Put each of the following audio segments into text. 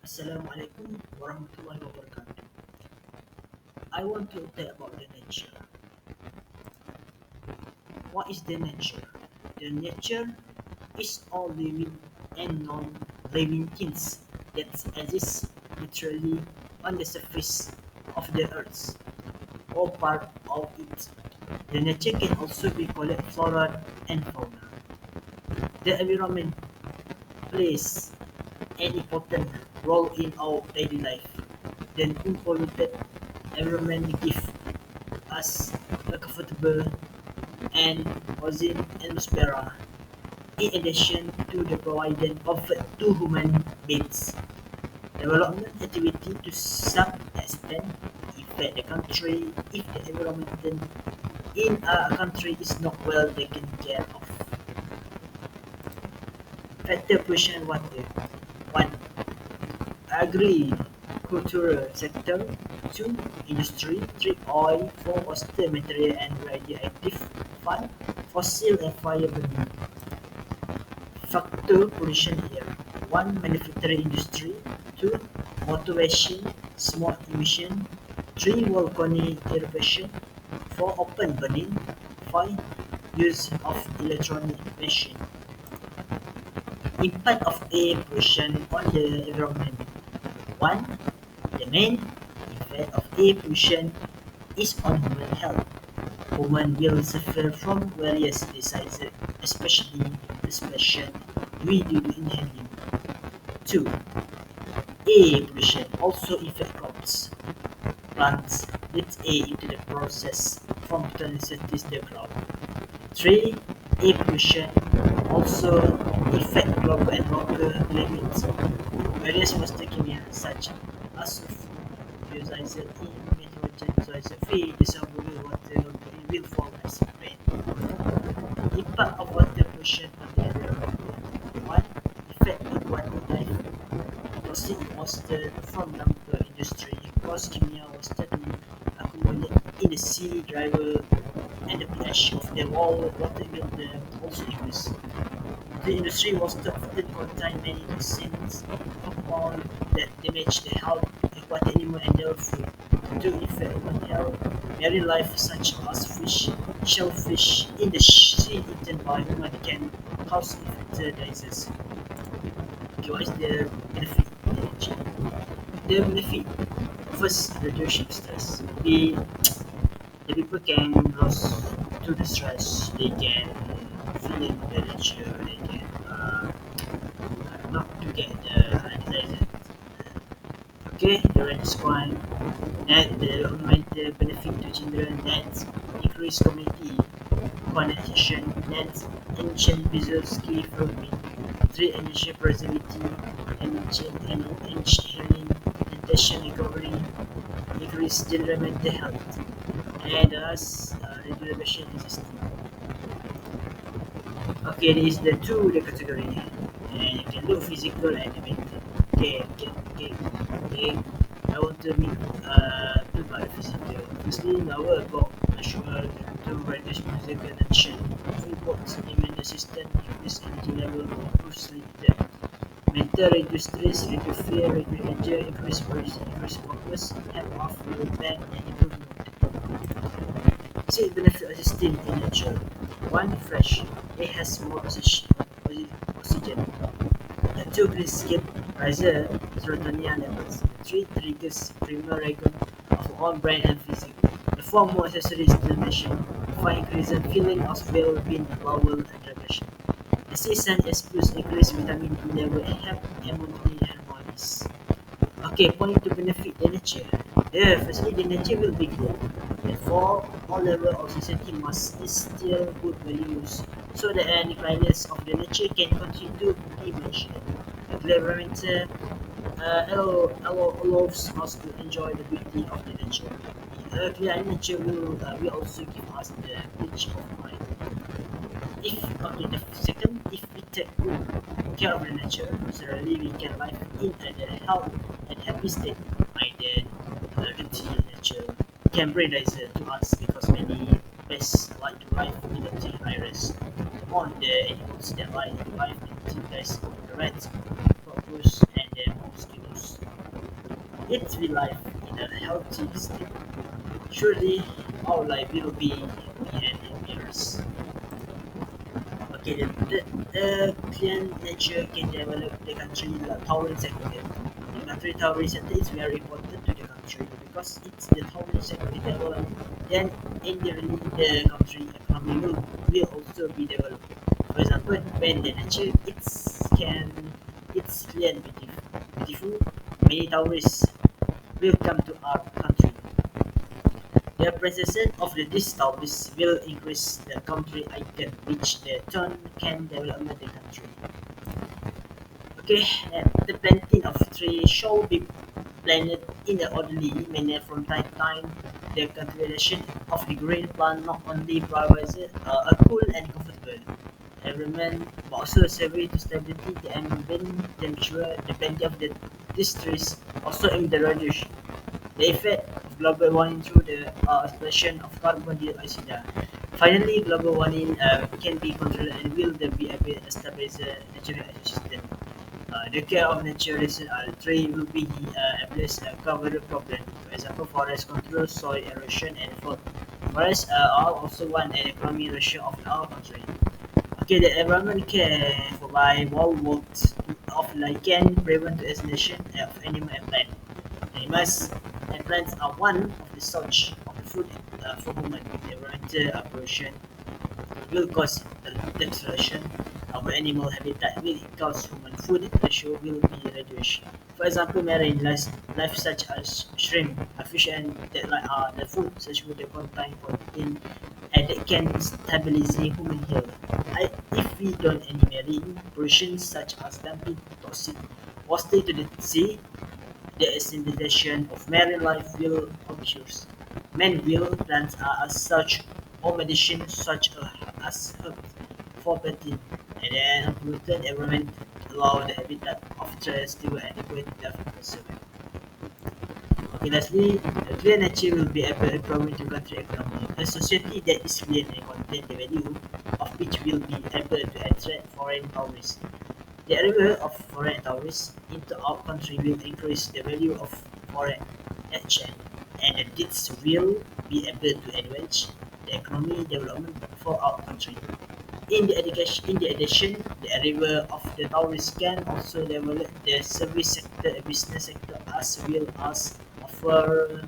Assalamualaikum warahmatullahi wabarakatuh. I want to tell about the nature. What is the nature? The nature is all living and non-living things that exist naturally on the surface of the earth or part of it. The nature can also be called flora and fauna. The environment plays an important role in our daily life. The unpolluted environment gives us a comfortable and ozone atmosphere, in addition to the providing comfort to human beings. Development activity to some extent affect the country if the environment in a country is not well taken care of. Factor pollution water. 1. Agricultural sector. 2. Industry. 3. Oil. 4. Waste material and radioactive. 5. Fossil and fire burning. Factor pollution here. 1. Manufacturing industry. 2. Motivation, smoke emission. 3. Volcanic eruption. 4. Open burning. 5. Use of electronic machine. Impact of air pollution on the environment. 1. The main effect of air pollution is on human health. Women will suffer from various diseases, especially respiration due to inhaling. 2. Air pollution also affects crops. Plants let air into the process from photosynthesis the ground. 3. Air pollution also affects global and local climates. Various mosquitoes such as sulfur nitrogen feed dissolvable water will form as rain. Impact of water pollution on the environment. 1. Effect on water life. Toxic waste from lumber industry cause chemical waste to accumulate in the sea driver and the pH of the water will also increase. The industry waste often contain many toxins compounds that damage the health of aquatic animals and their food. To affect human health, marine life such as fish, shellfish in the sea eaten by humans can cause infectious diseases. Okay, what is the benefit of energy? The benefit: first, reducing stress. The people can lose to the stress. They can feel in the nature. They can not to get the anxiety. Okay, the red squine. That the development benefit to children. That increase community connection. That ancient visuals key from me. 3. Energy preservability. Ancient healing. Intention recovery. Increase children mental health. And thus regulation system. Okay, this is the category. And you can look physical and mental. Okay. I want to meet talk about physical. Firstly, our about natural to reduce physical tension. Reports immune system, increase energy level, improve sleep depth. Mental reduce stress, reduce fear, reduce anger, increase focus, help off your back and improve mood. See benefit of system in nature. 1. Fresh. It has more oxygen. 2. Clean skin. Riser serotonin levels. 3. Triggers primal rhythm of all brain and physical. The 4. More accessories to mention. 5. Increase feeling of well-being, bowel and digestion. The 6. Sun exposure increase vitamin D level and help immune harmonies. Okay, point to benefit the nature. Firstly, the nature will be good. Therefore, all level of society must instill good values so that the kindness of the nature can continue to be mentioned. The environment allows us to enjoy the beauty of the nature. Clear nature will also give us the peace of mind. The second, if we take good care of the nature, naturally we can live in a health and happy state. By then, dirty nature can bring danger to us because many pests like to live in dirty areas. On the animals that live in dirty places, the rats, cockroaches, and the mosquitoes. It will live in a healthy state. Surely our life will be happy and happier. Okay, the clean nature can develop the country towering sector. The country towering sector is very important to the country because it's the towering sector developed. Then indirectly the country economy will also be developed. For example, when the nature it's clean and beautiful, many tourists will come to our country. The presence of the distilleries will increase the country income, which the turn can develop the country. Okay, the planting of trees should be planted in an orderly manner from time to time. The cultivation of the green plant not only provides a cool and comfortable environment, but also survey to stability the ambient temperature. The planting of these trees also aim to reduce the effect of global warming through the absorption of carbon dioxide. Finally, global warming can be controlled and will there be able to stabilize the natural ecosystem. The care of nature resources tree will be able to cover the problem. For example, forest control, soil erosion, and flood. Forests are also one an economic ratio of our country. Okay, the environment can provide wall works of lichen prevent the extinction of animal and plant. Animals and plants are one of the source of the food for human. Environmental pollution will cause the destruction of animal habitat will cause human food ratio will be reduced. For example, marine life such as shrimp, fish and that like the food such would contain protein and that can stabilize human health. If we don't any marine pollution such as dumping toxic waste to the sea, the extinction of marine life will occur. Man-will plants are as such or medicine such as herbs for protein, and then unpolluted environment allow the habitat of trees to adequate development. Okay, lastly, a clear nature will be able to promote the country economy. A society that is clean and contain the value of which will be able to attract foreign tourists. The arrival of foreign tourists into our country will increase the value of foreign exchange, and this will be able to advance the economic development for our country. In the addition, the arrival of the tourists can also develop the service sector, business sector, as well as offer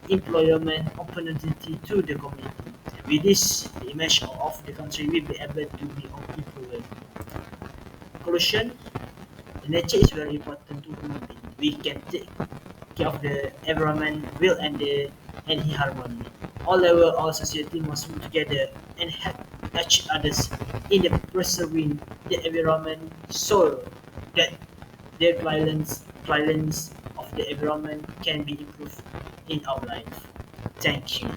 employment opportunity to the community. With this, the image of the country will be able to be improved. Conclusion: the nature is very important to human being. We can take care of the environment well and in harmony. All level of society must work together and help each others in the preserving the environment so that the balance of the environment can be improved in our life. Thank you.